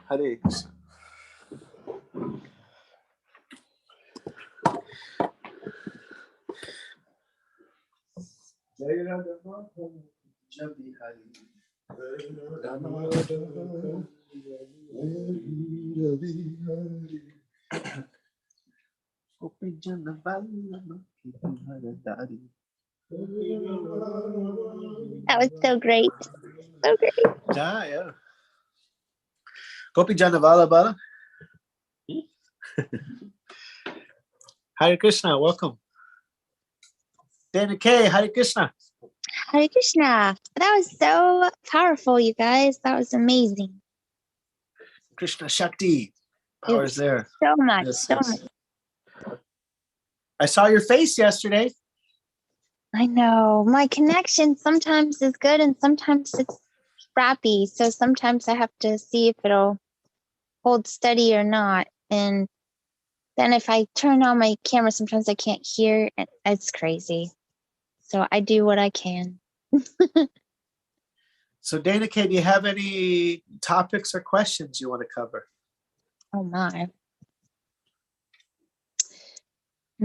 Hare Krishna. Kopi jana vala dari. That was so great. So great. Yeah. Kopi jana vala bala. Hare Krishna, welcome. Dana K, Hare Krishna. Hare Krishna. That was so powerful, you guys. That was amazing. Krishna Shakti. Power is there. So much. Yes, so yes. much. I saw your face yesterday. I know. My connection sometimes is good and sometimes it's crappy. So sometimes I have to see if it'll hold steady or not. And then if I turn on my camera, sometimes I can't hear. It's crazy. So I do what I can. So Dana K, do you have any topics or questions you want to cover? Oh my. I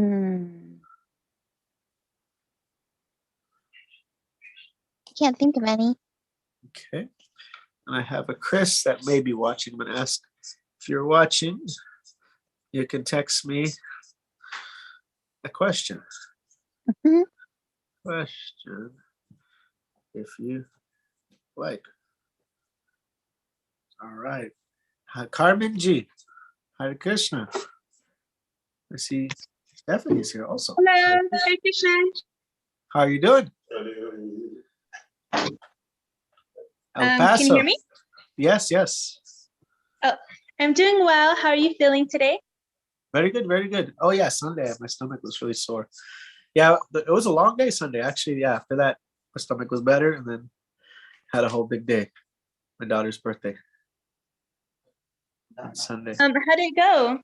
can't think of any. Okay. And I have a Chris that may be watching. I'm going to ask if you're watching, you can text me a question. Mhm. Question, if you like. All right. Carmen G. Hare Krishna. I see Stephanie's here also. Hello, Hare Krishna. How are you doing? El Paso. Can you hear me? Yes. Oh, I'm doing well. How are you feeling today? Very good, very good. Oh yeah, Sunday my stomach was really sore. Yeah, it was a long day Sunday. Actually, yeah, after that my stomach was better, and then had a whole big day. My daughter's birthday on Sunday. How did it go?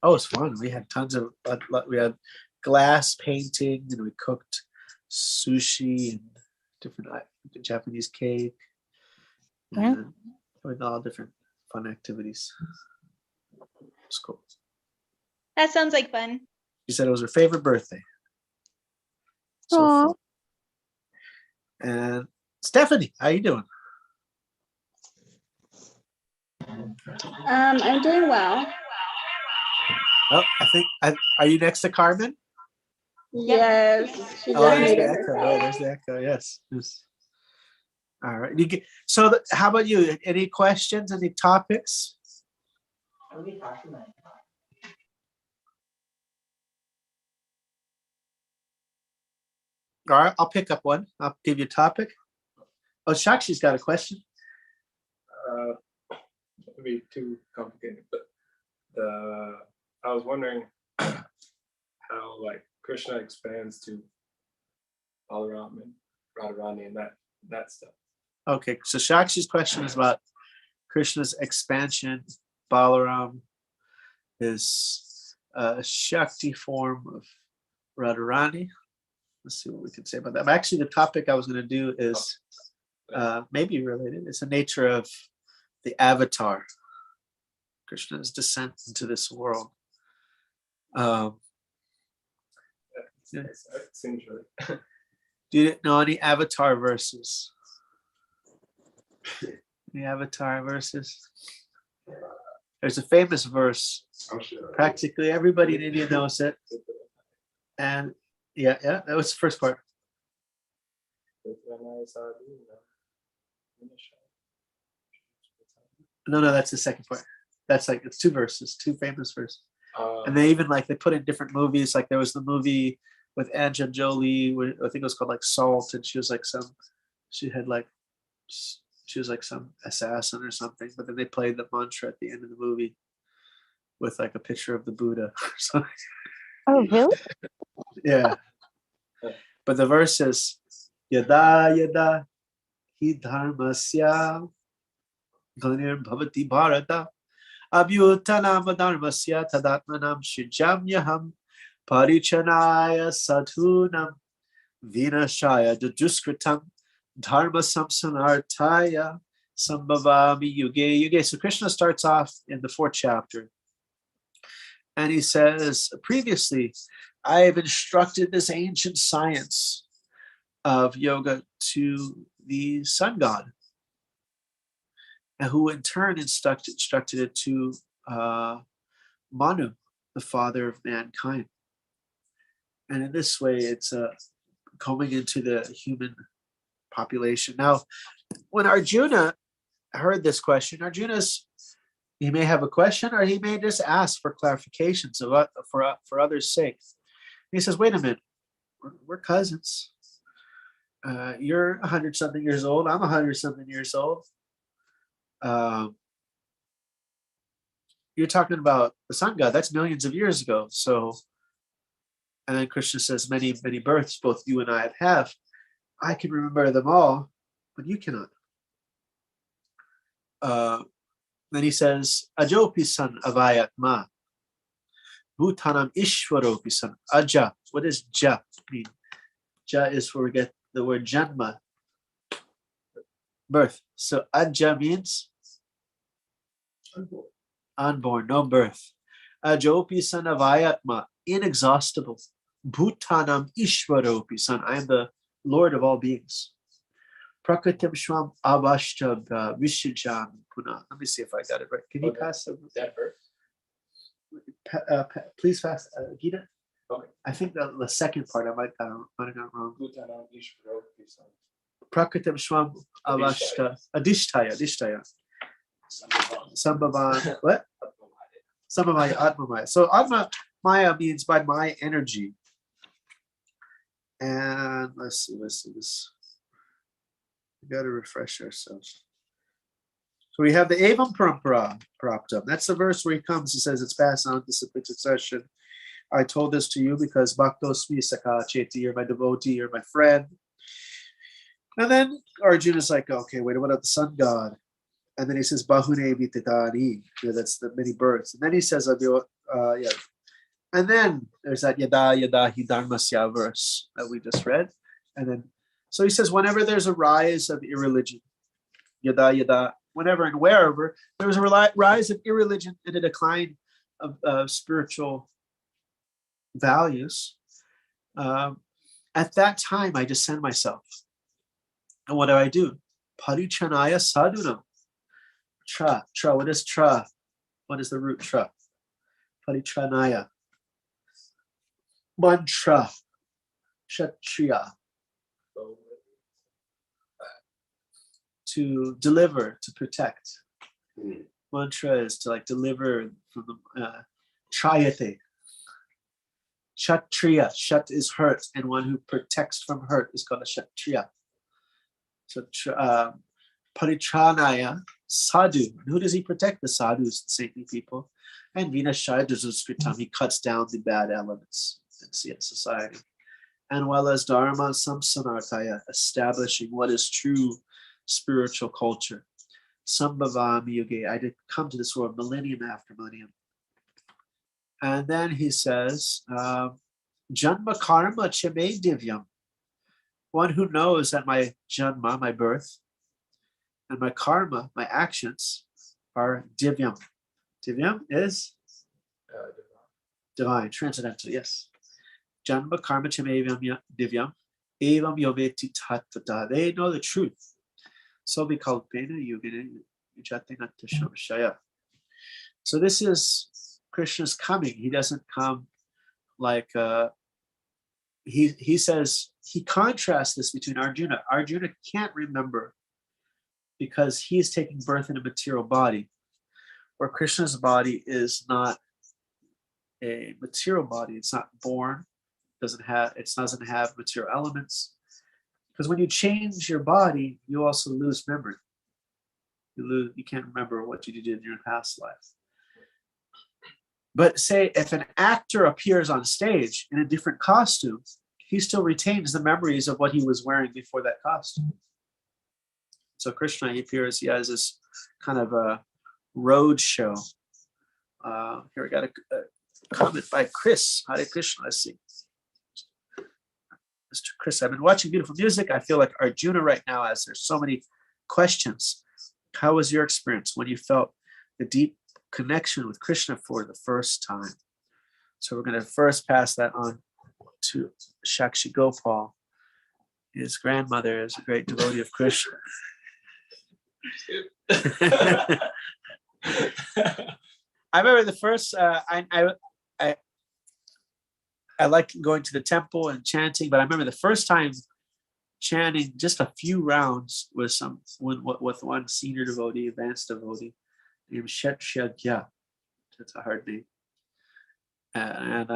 Oh, it was fun. We had tons of we had glass painting, and we cooked sushi and different Japanese cake, and with all different fun activities. It's cool. That sounds like fun. She said it was her favorite birthday. So Aw. fun. And Stephanie, how you doing? I'm doing well. Oh, I think are you next to Carmen? Yes. She Oh, just there's the muted echo. herself. Oh, there's the echo. Yes. All right. How about you? Any questions? Any topics? All right, I'll pick up one. I'll give you a topic. Oh, Shakshi's got a question. Maybe too complicated, but I was wondering how like Krishna expands to Balaram and Radharani and that stuff. Okay, so Shakshi's question is about Krishna's expansion. Balaram is a Shakti form of Radharani. Let's see what we can say about that. Actually, the topic I was going to do is maybe related. It's the nature of the avatar, Krishna's descent into this world. It seems really. Do you know any avatar verses? Any avatar verses? There's a famous verse. Practically everybody in India knows it. And yeah, that was the first part. No, that's the second part. That's like, it's two verses, two famous verses. And they even they put in different movies. Like there was the movie with Angelina Jolie, I think it was called like Salt, and she was like some assassin or something. But then they played the mantra at the end of the movie with like a picture of the Buddha or something. Oh, really? Yeah. But the verse is Yada Yada Hi Dharmasya Glanir Bhavati Bharata Abhyutanam Dharmasya Tadatmanam Shijamyaham Parichanaya Sadhunam Vinashaya Duduskritam Dharma Samsanartaya Sambhavami Yuge. So Krishna starts off in the 4th chapter. And he says, previously, I have instructed this ancient science of yoga to the sun god, and who in turn instructed it to Manu, the father of mankind. And in this way, it's coming into the human population. Now, when Arjuna heard this question, he may have a question, or he may just ask for clarifications of what, for others' sake. He says, "Wait a minute, we're cousins. You're 100-something years old. I'm 100-something years old. You're talking about the sun god. That's millions of years ago. So," and then Krishna says, "Many, many births both you and I have. I can remember them all, but you cannot." Then he says, "Ajopi san avayatma, bhutanam ishwaropi san." Aja. What does ja mean? Ja is where we get the word janma, birth. So aja means unborn, no birth. Ajopi san avayatma, inexhaustible. Bhutanam ishwaropi san. I am the Lord of all beings. Prakritim Shwam Avashtab Vishijam Puna. Let me see if I got it right. Can you pass that verse? please pass Gita? Okay. I think the second part I might have got wrong. Bhutanam Ishvaropi san. Prakritim Shwam Avashta Adishtaya. Sambhavan. What? Sambhavaya Atmamaya. So Atma Maya means by my energy. And let's see this. We got to refresh ourselves. So we have the Evam Parampara Praptam. That's the verse where he comes and says it's passed on to succession. I told this to you because Bhaktosmi Saka Cheti, you're my devotee, you're my friend. And then Arjuna's like, okay, wait, what about the sun god? And then he says, Bahune Vititani. That's the many births. And then he says, yeah. And then there's that Yada Yada Hi Dharmasya verse that we just read. And then so he says, whenever there's a rise of irreligion, yada yada, whenever and wherever there was a rise of irreligion and a decline of spiritual values, at that time I descend myself. And what do? Parichanaya sadhunam. Tra. What is tra? What is the root tra? Parichanaya. Mantra. Kshatriya. To deliver, to protect. Mantra is to like deliver from the trayate. Kshatriya. Shat is hurt, and one who protects from hurt is called a kshatriya. So paritranaya sadhu. And who does he protect? The sadhus, the saintly people. And vinashaya duskritam. He cuts down the bad elements in society. And well as dharma samsanartaya, establishing what is true spiritual culture. Sambhavami yuge, I did come to this world millennium after millennium. And then he says, Janma karma chame divyam. One who knows that my janma, my birth, and my karma, my actions, are divyam. Divyam is divine, transcendental, yes. Janma karma chame divyam. Evam yometi tatvata. They know the truth. So we call Pena Yugina Jatinata Shamashaya. So this is Krishna's coming. He doesn't come like he says, he contrasts this between Arjuna. Arjuna can't remember because he is taking birth in a material body, where Krishna's body is not a material body. It's not born, doesn't have material elements. Because when you change your body, you also lose memory. You can't remember what you did in your past life. But say if an actor appears on stage in a different costume, he still retains the memories of what he was wearing before that costume. So Krishna, he appears, he has this kind of a road show. Here we got a comment by Chris. Hare Krishna, let's see. Mr. Chris, I've been watching beautiful music. I feel like Arjuna right now, as there's so many questions. How was your experience when you felt the deep connection with Krishna for the first time? So we're going to first pass that on to Shakshi Gopal. His grandmother is a great devotee of Krishna. I remember the first, I I like going to the temple and chanting, but I remember the first time chanting just a few rounds with one senior devotee, advanced devotee named Shet Shagya. That's a hard name. And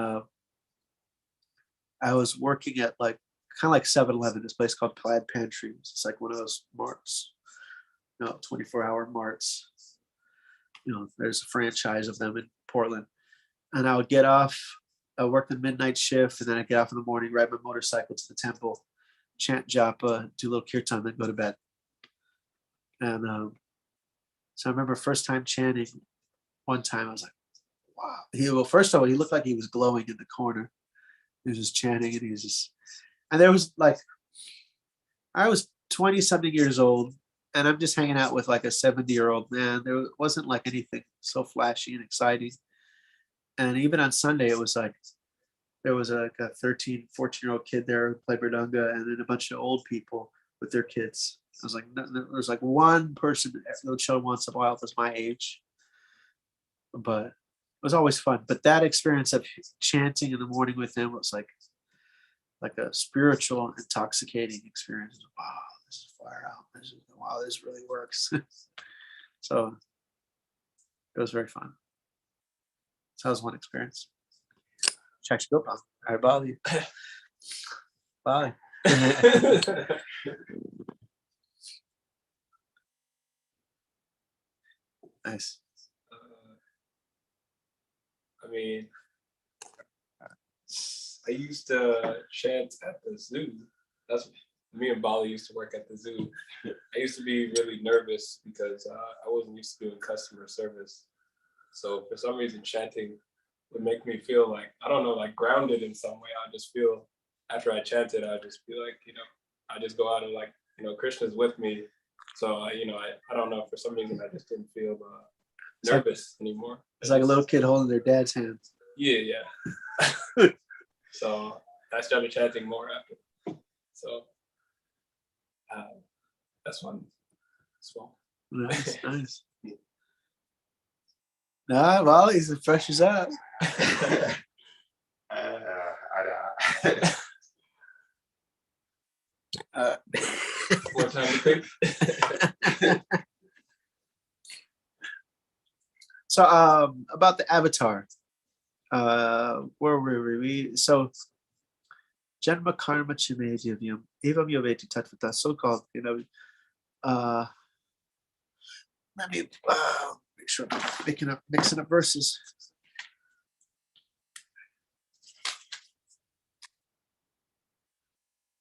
I was working at like kind of like 7-Eleven, this place called Plaid Pantry. It's like one of those marts, 24-hour marts. There's a franchise of them in Portland. And I would get off, I work the midnight shift, and then I get off in the morning, ride my motorcycle to the temple, chant japa, do a little kirtan, then go to bed. And so I remember first time chanting, one time I was like, wow. First of all, he looked like he was glowing in the corner. He was just chanting, and there was like, I was 20 something years old, and I'm just hanging out with like a 70-year-old man. There wasn't like anything so flashy and exciting. And even on Sunday, it was like, there was like a 13, 14-year-old kid there who played Mridanga, and then a bunch of old people with their kids. I was like, there was like one person that would show once in a while that was my age. But it was always fun. But that experience of chanting in the morning with him was like a spiritual, intoxicating experience. Wow, this is fire out. Wow, this really works. So it was very fun. So that was one experience. Chakshgopal, I bother you. Bye. Nice. I mean, I used to chant at the zoo. That's me and Bali used to work at the zoo. I used to be really nervous because I wasn't used to doing customer service. So for some reason, chanting would make me feel like, I don't know, like grounded in some way. I just feel after I chanted, I'd just be like, I just go out and like, Krishna's with me. So I don't know, for some reason, I just didn't feel nervous anymore. It's like a little kid holding their dad's hand. Yeah. So I started chanting more after. So that's one small. Nice. Nah, well, he's as fresh as that. More time to think. So about the avatar, where were we? So Janma Karma Chimedivyam Evam Yoveti Tatvata, so-called, let me make sure I'm mixing up verses.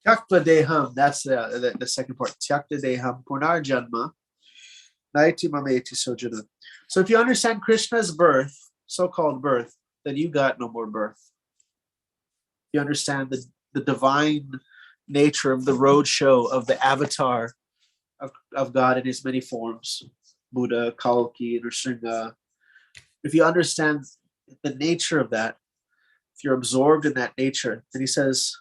Tyakta Deham, that's the second part. Tyakta Deham Punar Janma Naiti Mameti Sojana. So if you understand Krishna's birth, so-called birth, then you got no more birth. You understand the divine nature of the roadshow of the avatar of God in his many forms, Buddha, Kalki, Nrsimha. If you understand the nature of that, if you're absorbed in that nature, then he says,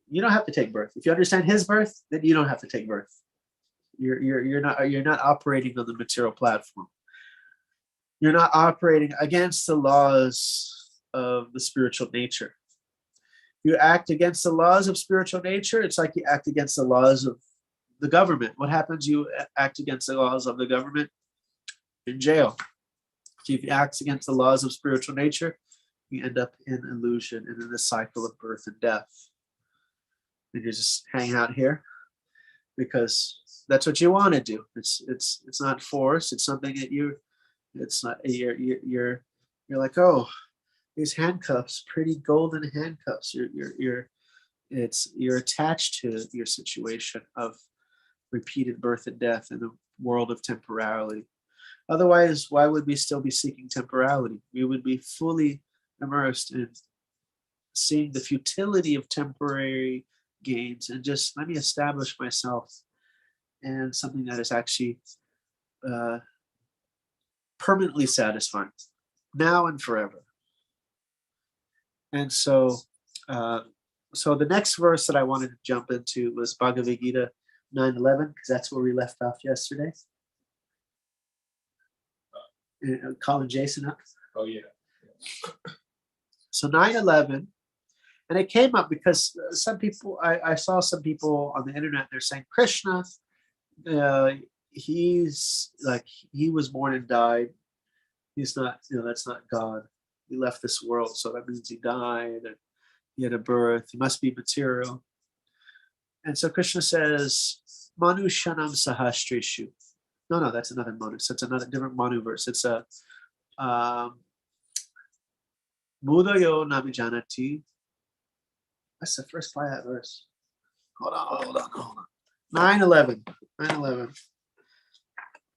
you don't have to take birth. If you understand his birth, then you don't have to take birth. You're not operating on the material platform. You're not operating against the laws of the spiritual nature. You act against the laws of spiritual nature, it's like you act against the laws of the government. What happens? You act against the laws of the government in jail. So if you act against the laws of spiritual nature, you end up in illusion and in the cycle of birth and death. And you're just hanging out here because that's what you want to do. It's not force. It's something that you're like, oh, these handcuffs, pretty golden handcuffs. You're attached to your situation of repeated birth and death in a world of temporality. Otherwise, why would we still be seeking temporality? We would be fully immersed in seeing the futility of temporary gains and just let me establish myself in something that is actually permanently satisfying, now and forever. And so the next verse that I wanted to jump into was Bhagavad Gita 9:11, because that's where we left off yesterday. Calling Jason up. Oh, yeah. So 9/11, and it came up because some people, I saw some people on the internet, they're saying Krishna, he's like, he was born and died. He's not, that's not God. He left this world, so that means he died and he had a birth. He must be material. And so Krishna says, Manu Shanam Sahastrishu. No, that's another Manu. So it's another different Manu verse. It's a Mudayo Namijanati. That's the first part of that verse. Hold on. 9/11. 9/11.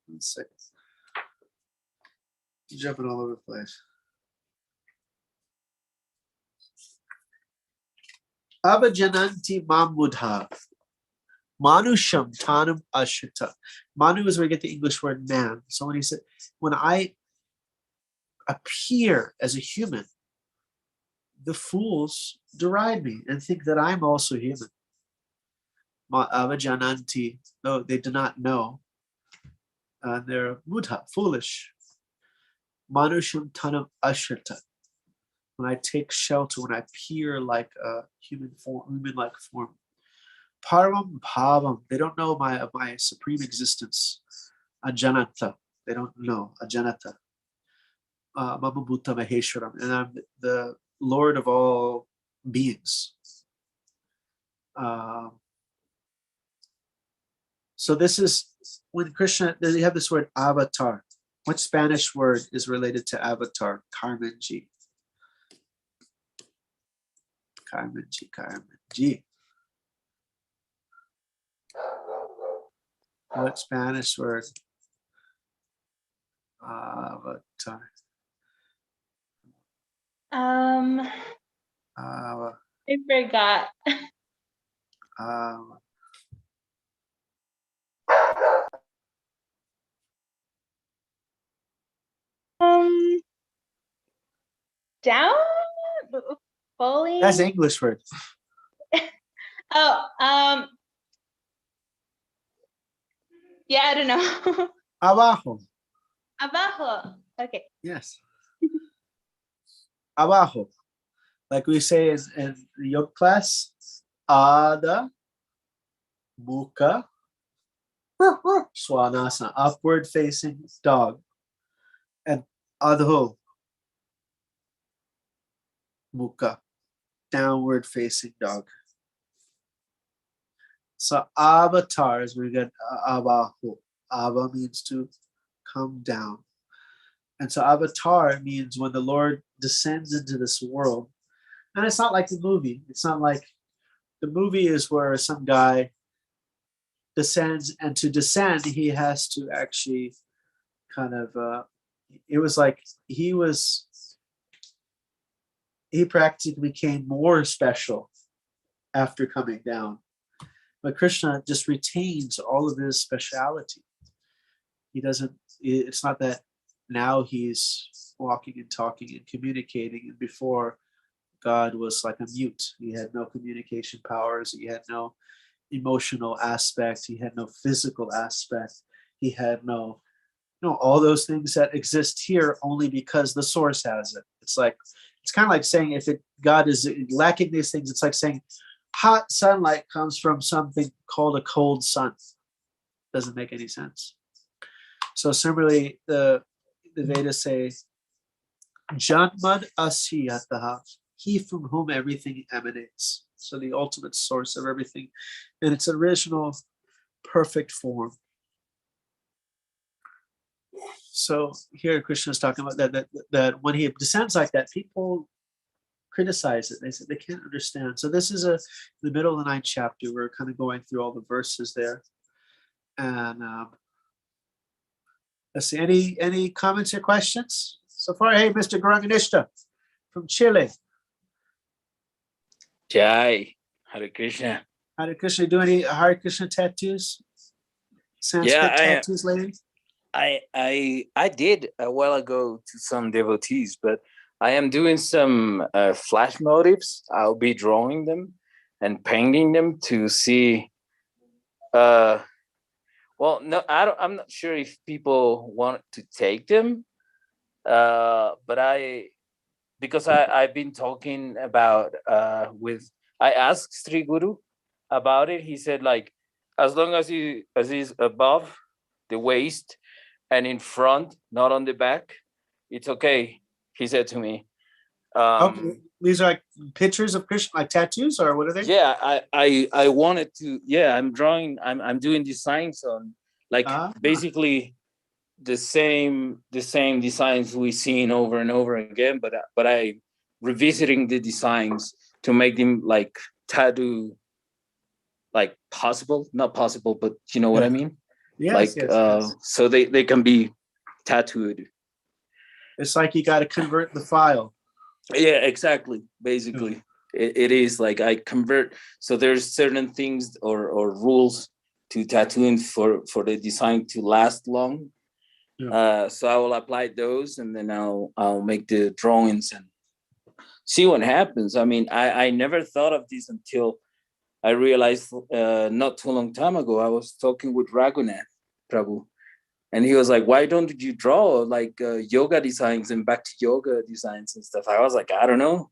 1 second. I'm jumping all over the place. Avajananti Mamudha. Manusham Tanam Ashita. Manu is where we get the English word man. So when he said, when I appear as a human, the fools deride me and think that I'm also human. Avajananti. No, they do not know. They're mudha, foolish. Manusham Tanam Ashita. When I take shelter, when I appear like a human-like form. Param Bhavam, they don't know my supreme existence. Ajanata, they don't know. Ajanata. Mamabhuta Maheshwaram, and I'm the Lord of all beings. So this is when Krishna, they have this word avatar. What Spanish word is related to avatar? Carmenji. Carmenji. What Spanish word? Avatar. I forgot. Down? Falling? That's an English word. Oh, yeah, I don't know. Abajo. Abajo. Okay. Yes. Abajo. Like we say in the yoga class, Ada, Mukha, Swanasana, upward facing dog. And Adho, Mukha, downward facing dog. So avatar is where we get Abaho. Ava means to come down. And so avatar means when the Lord descends into this world. And it's not like the movie. It's not like the movie is where some guy descends, and to descend, he has to actually kind of, it was like he practically became more special after coming down. But Krishna just retains all of his speciality. He doesn't, it's not that now he's walking and talking and communicating, and before God was like a mute. He had no communication powers. He had no emotional aspect. He had no physical aspect. He had no, all those things that exist here only because the source has it. It's like, it's kind of like saying if God is lacking these things, it's like saying hot sunlight comes from something called a cold sun. Doesn't make any sense. So similarly, the Vedas say, Janmad Asiyataha, he from whom everything emanates. So the ultimate source of everything in its original perfect form. So here Krishna is talking about that when he descends like that, people criticize it. They say they can't understand. So this is in the middle of the 9th chapter. We're kind of going through all the verses there. And let's see, any comments or questions so far? Hey, Mr. Garanganishta from Chile. Jai, Hare Krishna. Hare Krishna, do any Hare Krishna tattoos? Sanskrit tattoos lately? I did a while ago to some devotees, but I am doing some flash motifs. I'll be drawing them and painting them to see. Well, no, I'm not sure if people want to take them, but because I've been talking about with I asked Sri Guru about it. He said like as long as he's above the waist and in front, not on the back, it's okay. He said to me. Okay, these are like pictures of Krishna, like tattoos, or what are they? Yeah, I wanted to. Yeah, I'm drawing. I'm doing designs on like basically the same designs we've seen over and over again, but I revisiting the designs to make them like tattoo, like possible, not possible, but you know what I mean. Yes, like yes. so they can be tattooed. It's like you got to convert the file. Yeah, exactly. Basically, it is like I convert. So there's certain things or rules to tattooing for the design to last long. So I will apply those, and then I'll make the drawings and see what happens. I mean, I never thought of this until I realized not too long time ago. I was talking with Raghunath Prabhu, and he was like, "Why don't you draw like yoga designs and back to yoga designs and stuff?" I was like, "I don't know.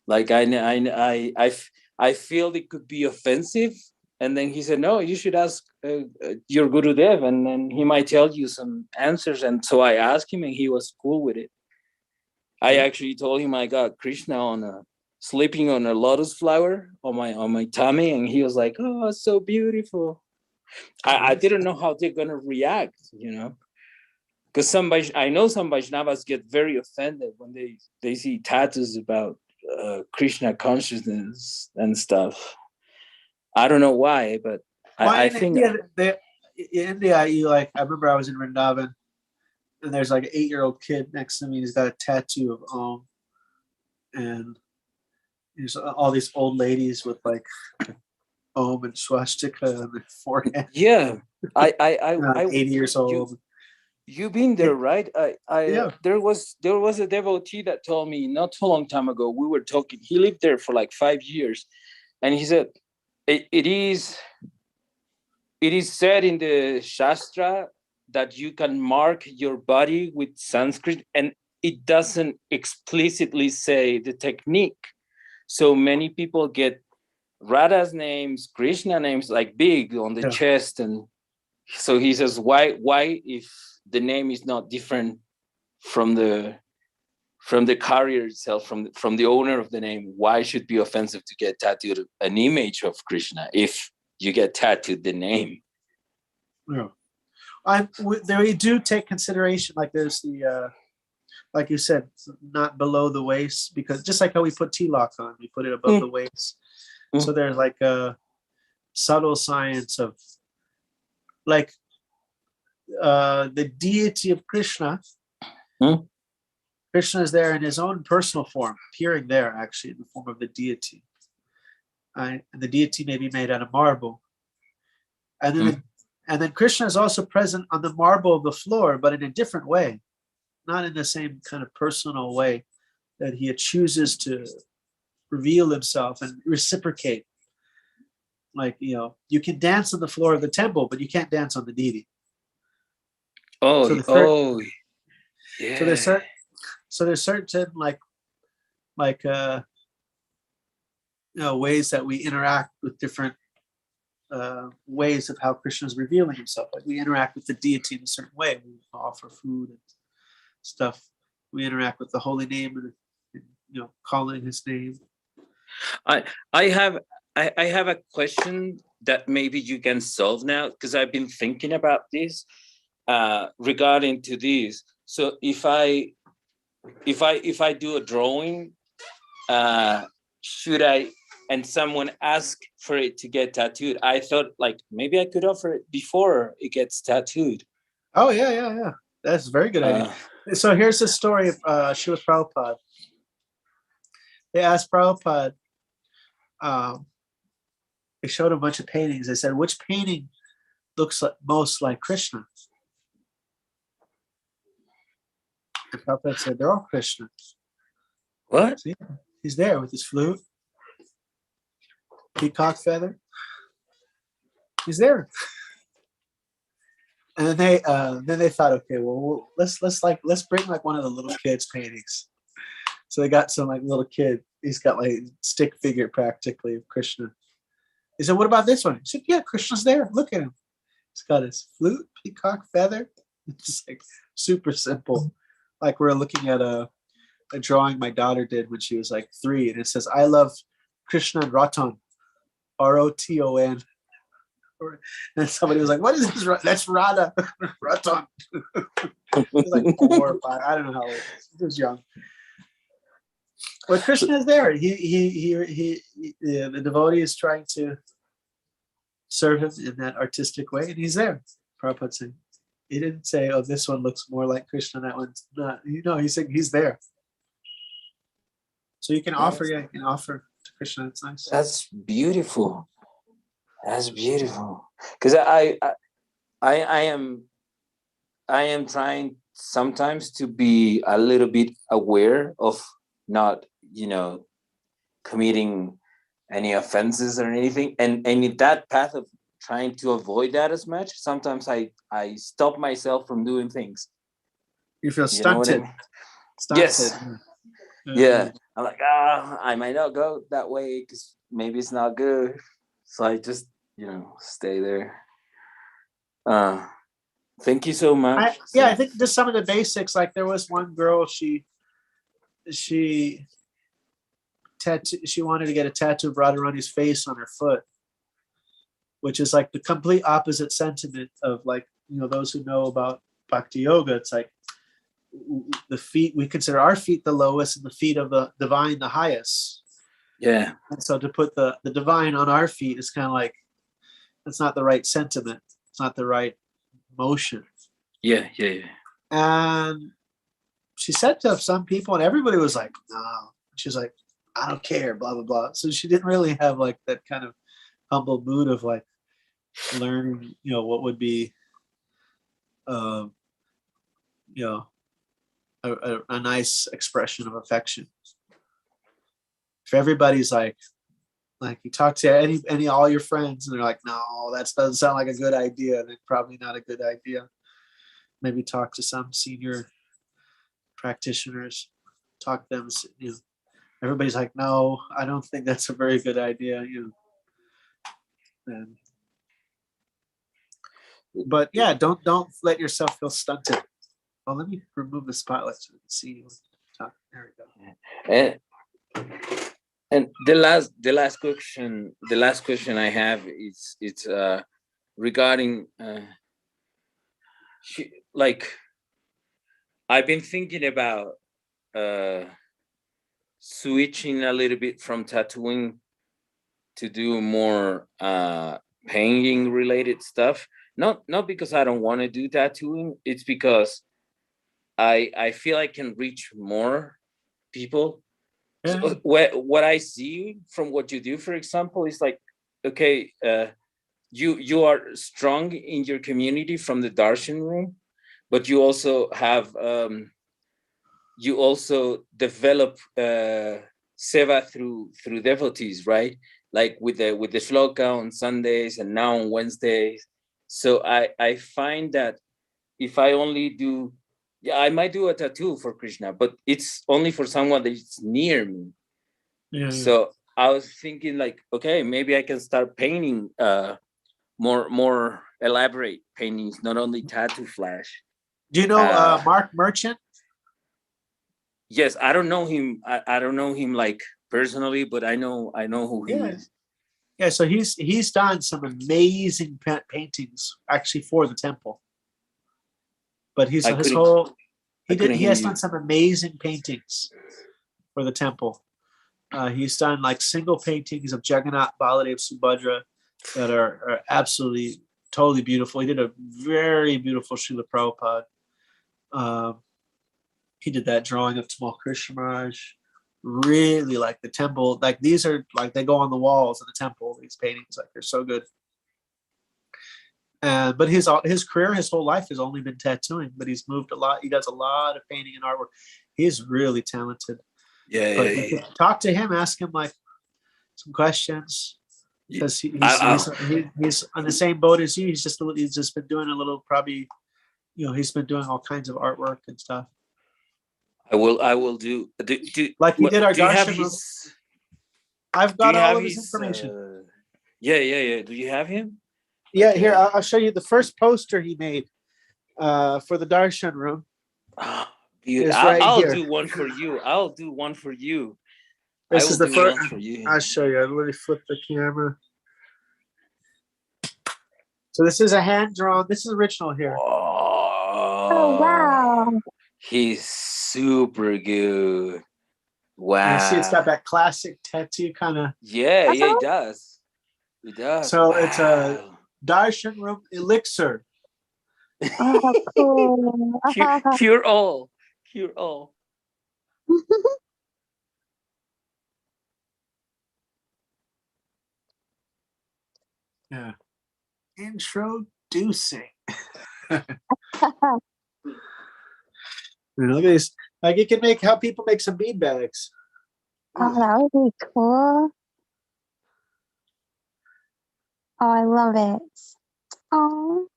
Like I feel it could be offensive." And then he said, "No, you should ask your Gurudev, and then he might tell you some answers." And so I asked him, and he was cool with it. I actually told him I got Krishna sleeping on a lotus flower on my tummy, and he was like, "Oh, it's so beautiful." I didn't know how they're gonna react, you know, because I know some Vaishnavas get very offended when they see tattoos about Krishna consciousness and stuff. I don't know why, but I think in India, you like. I remember I was in Vrindavan, and there's like an 8-year-old kid next to me. He's got a tattoo of Om, and there's all these old ladies with like Om and swastika on their forehead. Yeah, I 80 years old. You've been there, right? Yeah. There was a devotee that told me not too long time ago. We were talking. He lived there for like 5 years, and he said it is said in the Shastra that you can mark your body with Sanskrit, and it doesn't explicitly say the technique. So many people get Radha's names, Krishna names, like big on the chest, and so he says, why if the name is not different from the carrier itself, from the owner of the name, why should it be offensive to get tattooed an image of Krishna if you get tattooed the name? Yeah, we do take consideration, like there's the like you said, not below the waist, because just like how we put T-lock on, we put it above the waist. So there's like a subtle science of like the deity of Krishna. Krishna is there in his own personal form, appearing there actually in the form of the deity. And the deity may be made out of marble. And then Krishna is also present on the marble of the floor, but in a different way, not in the same kind of personal way that he chooses to reveal himself and reciprocate. Like, you know, you can dance on the floor of the temple, but you can't dance on the deity. Yeah. So there's certain like ways that we interact with different ways of how Krishna is revealing himself. Like we interact with the deity in a certain way. We offer food and stuff. We interact with the holy name and calling his name. I have a question that maybe you can solve now, because I've been thinking about this regarding to this. So if I do a drawing, should I, and someone ask for it to get tattooed, I thought like maybe I could offer it before it gets tattooed. Oh yeah. That's a very good idea. So here's the story of Srila Prabhupada. They asked Prabhupada, they showed a bunch of paintings. They said, which painting looks most like Krishna? And Prabhupada said, they're all Krishna. What? See? He's there with his flute, peacock feather. He's there. And then they thought, okay, well let's bring like one of the little kids' paintings. So they got some like little kid. He's got like stick figure practically of Krishna. He said, "What about this one?" He said, "Yeah, Krishna's there. Look at him. He's got his flute, peacock feather." It's just like super simple. Like we're looking at a drawing my daughter did when she was like 3, and it says, "I love Krishna and Ratan, Roton." And somebody was like, "What is this? That's Radha, Ratan." It was like 4 or 5. I don't know how old he was young. But Krishna is there. The devotee is trying to serve him in that artistic way, and he's there. Prabhupada saying, he didn't say, "Oh, this one looks more like Krishna, that one's not." He's saying he's there. So you can offer to Krishna. It's nice. That's beautiful. That's beautiful. Because I am trying sometimes to be a little bit aware of not, committing any offenses or anything. And in that path of trying to avoid that as much, sometimes I stop myself from doing things. You feel You know what I stunted. mean? Stunted. Yes. Yeah. I'm like, I might not go that way because maybe it's not good. So I just, stay there. Thank you so much. I think just some of the basics. Like there was one girl, she wanted to get a tattoo of Radharani's face on her foot, which is like the complete opposite sentiment of like, those who know about bhakti yoga. It's like the feet, we consider our feet the lowest and the feet of the divine the highest. Yeah. And so to put the divine on our feet is kind of like, it's not the right sentiment. It's not the right motion. Yeah. And she said to some people, and everybody was like, "No." She's like, "I don't care, blah, blah, blah." So she didn't really have like that kind of humble mood of like learning, what would be, a nice expression of affection. If everybody's like you talk to all your friends and they're like, "No, that doesn't sound like a good idea," then probably not a good idea. Maybe talk to some senior practitioners, talk to them, everybody's like, "No, I don't think that's a very good idea," And, but yeah, don't let yourself feel stunted. Well, let me remove the spotlight so we can see you. There we go. And the last question I have is regarding I've been thinking about switching a little bit from tattooing to do more painting related stuff. Not because I don't want to do tattooing. It's because I feel I can reach more people. Yeah. So what I see from what you do, for example, is like, okay, you are strong in your community from the Darshan Room, but you also have you also develop seva through devotees, right? Like with the shloka on Sundays and now on Wednesdays. So I find that if I only do, I might do a tattoo for Krishna, but it's only for someone that's near me. Yeah. So I was thinking like, okay, maybe I can start painting more elaborate paintings, not only tattoo flash. Do you know Mark Merchant? Yes, I don't know him. I don't know him like personally, but I know who he is. Yeah, so he's done some amazing paintings actually for the temple. But he has done some amazing paintings for the temple. He's done like single paintings of Jagannath, Baladev, Subhadra that are absolutely totally beautiful. He did a very beautiful Srila Prabhupada. He did that drawing of Tamal Krishna Maharaj. Really like the temple. Like these are like they go on the walls of the temple. These paintings, like they're so good. But his career, his whole life has only been tattooing. But he's moved a lot. He does a lot of painting and artwork. He's really talented. Yeah. Talk to him. Ask him like some questions because he's on the same boat as you. He's just been doing a little probably. He's been doing all kinds of artwork and stuff. I will do. Like we did our Do you have Darshan Room. his? I've Do you got all have of his his? information. Yeah. Do you have him? Yeah, Okay. here, I'll show you the first poster he made for the Darshan Room. Is right I'll here. do one for you. I'll do one for you. I This will is the do first. one for you. I'll show you. Let me flip the camera. So this is a hand drawn. This is original here. Oh, wow. He's super good. Wow. You see, it's got that classic tattoo kind of. Yeah, he does. He does. So it's a Wow. Darshan Room elixir. Oh, cool. Cure all. Cure all. Yeah. Introducing. Look at this. Like you can make how people make some bean bags. Oh, that would be cool. Oh, I love it. Oh.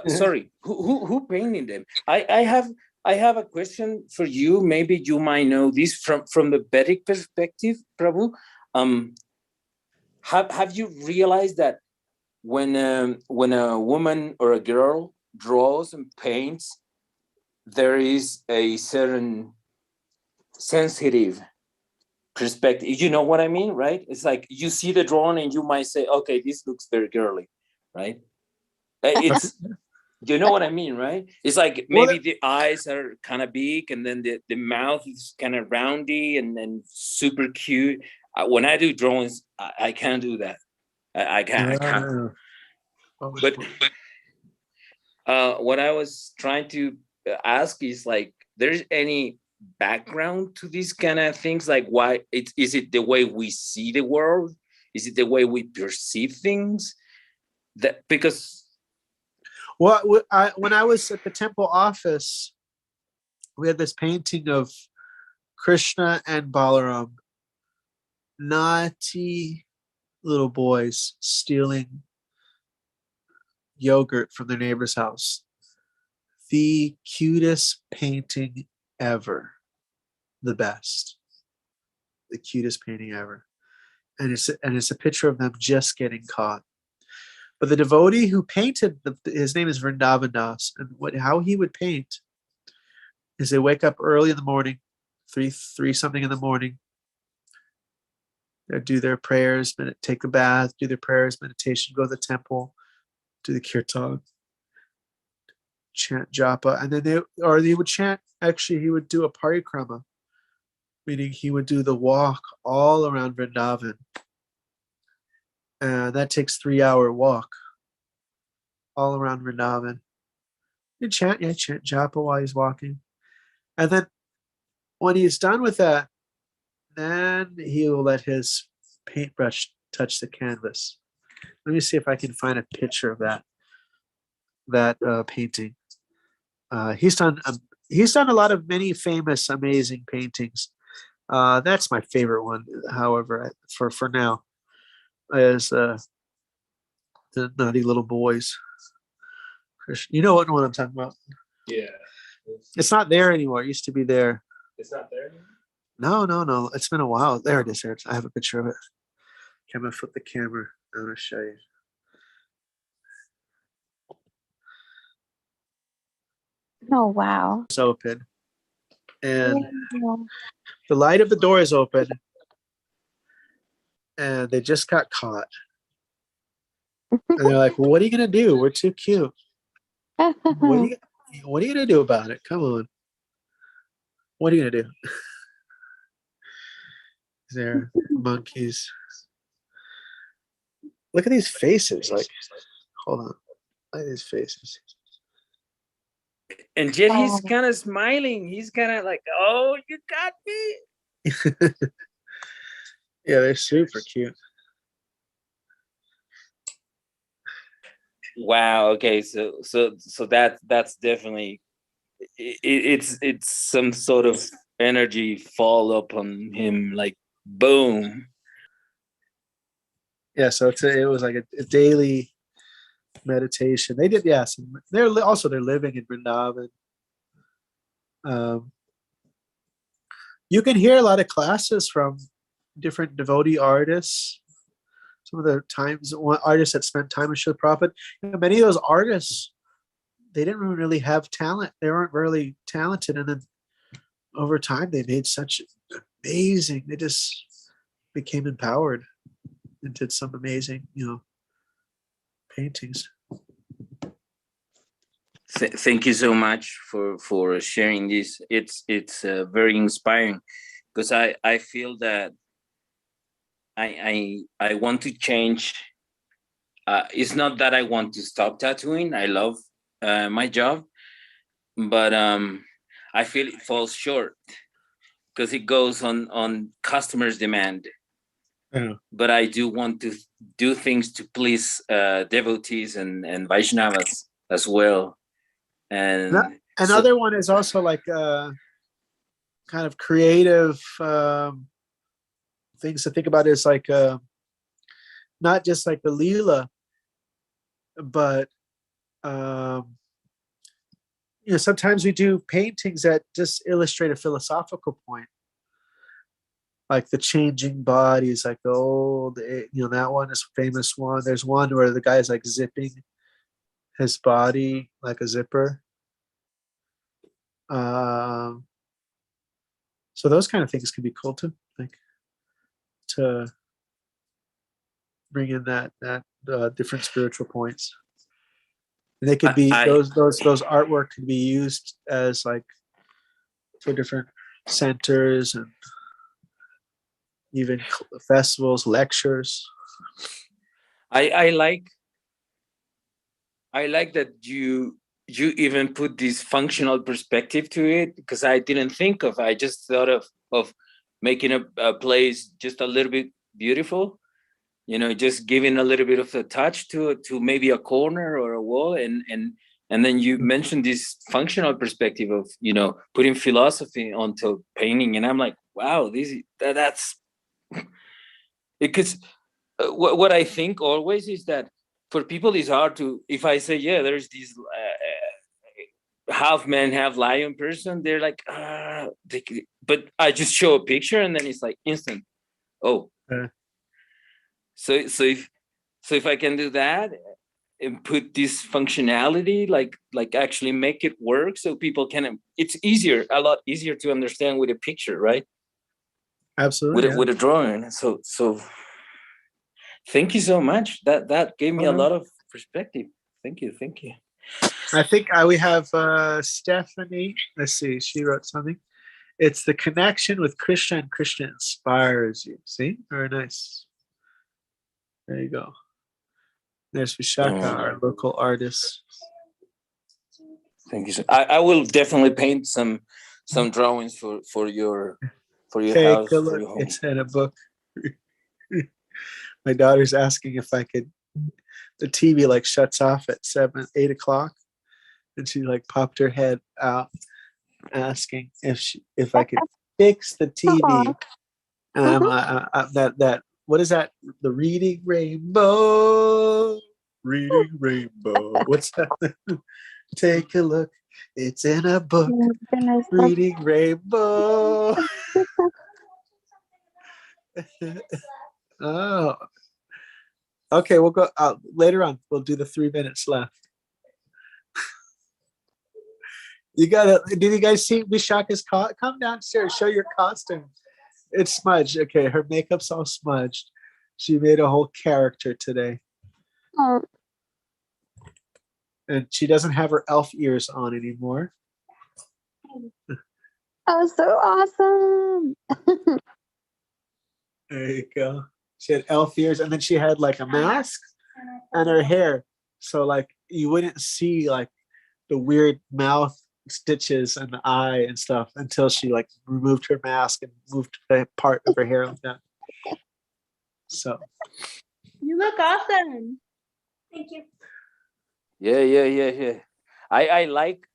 Sorry. Who painted them? I have a question for you. Maybe you might know this from the Vedic perspective, Prabhu. Have you realized that when a woman or a girl draws and paints, there is a certain sensitive perspective? You know what I mean, right? It's like you see the drawing and you might say, okay, this looks very girly, right? It's you know what I mean, right? It's like maybe the eyes are kind of big and then the mouth is kind of roundy and then super cute. When I do drawings, I can't do that. I can't. But what I was trying to ask is like, there's any background to these kind of things? Like, why is it the way we see the world? Is it the way we perceive things? That because Well, when I was at the temple office, we had this painting of Krishna and Balaram, naughty little boys stealing yogurt from their neighbor's house. The cutest painting ever. The best. The cutest painting ever. And it's a picture of them just getting caught. But the devotee who painted his name is Vrindavan Das, and how he would paint is they wake up early in the morning, three something in the morning. They do their prayers, take a bath, do their prayers, meditation, go to the temple, do the kirtan, chant japa, and then they would chant. Actually, he would do a parikrama, meaning he would do the walk all around Vrindavan. And that takes 3-hour walk all around Vrindavan. You chant japa while he's walking. And then when he's done with that, then he will let his paintbrush touch the canvas. Let me see if I can find a picture of that painting. He's done a lot of many famous, amazing paintings. That's my favorite one, however, for now, is the naughty little boys. You know what one I'm talking about? Yeah. It's not there anymore. It used to be there. It's not there anymore? No. It's been a while. There it is. There I have a picture of it. Okay, I'm gonna flip the camera. I'm gonna show you. Oh, wow. It's open, and the light of the door is open, and they just got caught. And they're like, well, "What are you gonna do? We're too cute. What are you gonna do about it? Come on. What are you gonna do?" They're monkeys. Look at these faces. Like, hold on. Look at these faces. and yet he's kind of smiling. He's kind of like, "Oh, you got me." Yeah, they're super cute. Wow. Okay. So that's definitely it's some sort of energy fall upon him, like boom. Yeah, so it was like a daily meditation. They did, yes. And they're living in Vrindavan. You can hear a lot of classes from different devotee artists. Some of the artists that spent time with Srila Prabhupada, many of those artists, they didn't really have talent. They weren't really talented. And then over time, they made such amazing, they just became empowered and did some amazing, paintings. Thank you so much for sharing this. It's very inspiring, because I feel that I want to change. It's not that I want to stop tattooing. I love my job, but I feel it falls short because it goes on customers' demand. Yeah. But I do want to do things to please devotees and Vaishnavas as well. And another one is also like kind of creative things to think about is like not just like the Leela, but sometimes we do paintings that just illustrate a philosophical point, like the changing bodies, like the old, that one is a famous one. There's one where the guy's like zipping his body like a zipper. So those kind of things can be cool too, like to bring in that different spiritual points. And they could be those artwork could be used as like for different centers and even festivals, lectures. I like that you even put this functional perspective to it, because I didn't think of. I just thought of making a place just a little bit beautiful, just giving a little bit of a touch to maybe a corner or a wall, and then you mentioned this functional perspective of putting philosophy onto painting, and I'm like, wow, that's because what I think always is that for people it's hard to, if I say, yeah, there's these half man, half lion person, they're like, but I just show a picture and then it's like instant. Oh, so if I can do that and put this functionality, like actually make it work, so people can, it's a lot easier to understand with a picture, right? Absolutely. With a drawing. So thank you so much. That gave me a lot of perspective. Thank you. I think we have Stephanie. Let's see. She wrote something. It's the connection with Krishna, and Krishna inspires you. See? Very nice. There you go. There's Vishaka, our local artist. Thank you. I will definitely paint some drawings for your house. A look. It's in a book. My daughter's asking if I could. The TV like shuts off at 8 o'clock, and she like popped her head out, asking if I could fix the TV. And that what is that? The reading rainbow. What's that? Take a look. It's in a book. Reading rainbow. Oh. Okay, we'll go later on. We'll do the 3 minutes left. Did you guys see Vishaka's come downstairs, show your costume. It's smudged. Okay, her makeup's all smudged. She made a whole character today. Oh. And she doesn't have her elf ears on anymore. Oh, so awesome. There you go. She had elf ears, and then she had like a mask and her hair. So like you wouldn't see like the weird mouth stitches and the eye and stuff until she like removed her mask and moved a part of her hair like that. So You look awesome. Thank you. Yeah. I like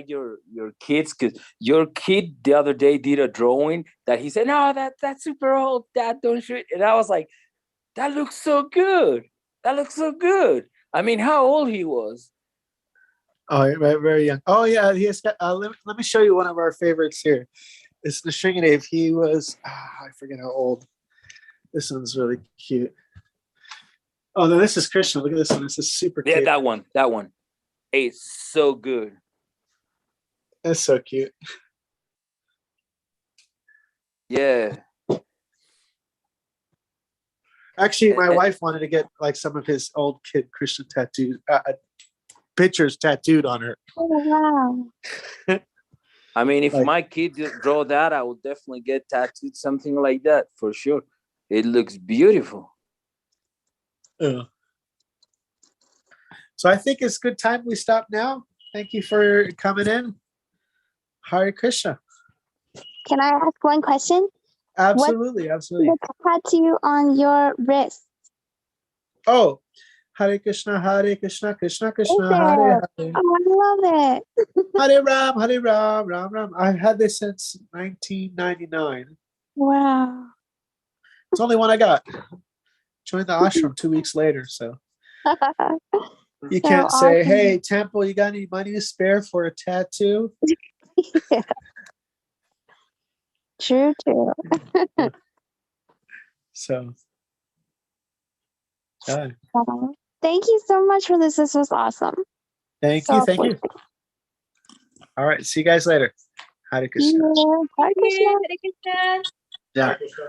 your kids, because your kid the other day did a drawing that he said, no, that's super old, Dad, don't shoot. And I was like, that looks so good. I mean, how old he was? Oh, very, very young. Oh yeah, he has got. Let me show you one of our favorites here. It's the Shringadave. He was. I forget how old. This one's really cute. Oh no, this is Krishna. Look at this one. This is super Yeah, cute. that one. That one. It's so good. That's so cute. Yeah. Actually, my Eh, eh. wife wanted to get like some of his old kid Krishna tattoos, pictures tattooed on her. Oh, wow. I mean, if Like- my kid draw that, I would definitely get tattooed something like that for sure. It looks beautiful. Yeah. So I think it's good time we stop now. Thank you for coming in. Hare Krishna. Can I ask one question? Absolutely, absolutely. The tattoo on your wrist. Oh, Hare Krishna, Krishna Krishna, Is Hare there? Hare. Oh, I love it. Hare Ram, Ram Ram. I've had this since 1999. Wow. It's the only one I got. Joined the ashram 2 weeks later, so you So can't say, awesome. "Hey, Temple, you got any money to spare for a tattoo?" Yeah. True, true. So, yeah. Thank you so much for this. This was awesome. Thank So you, thank you. All right, see you guys later. Hare Krishna. Yeah. Hare Krishna. Hare Krishna. Yeah. Hare Krishna.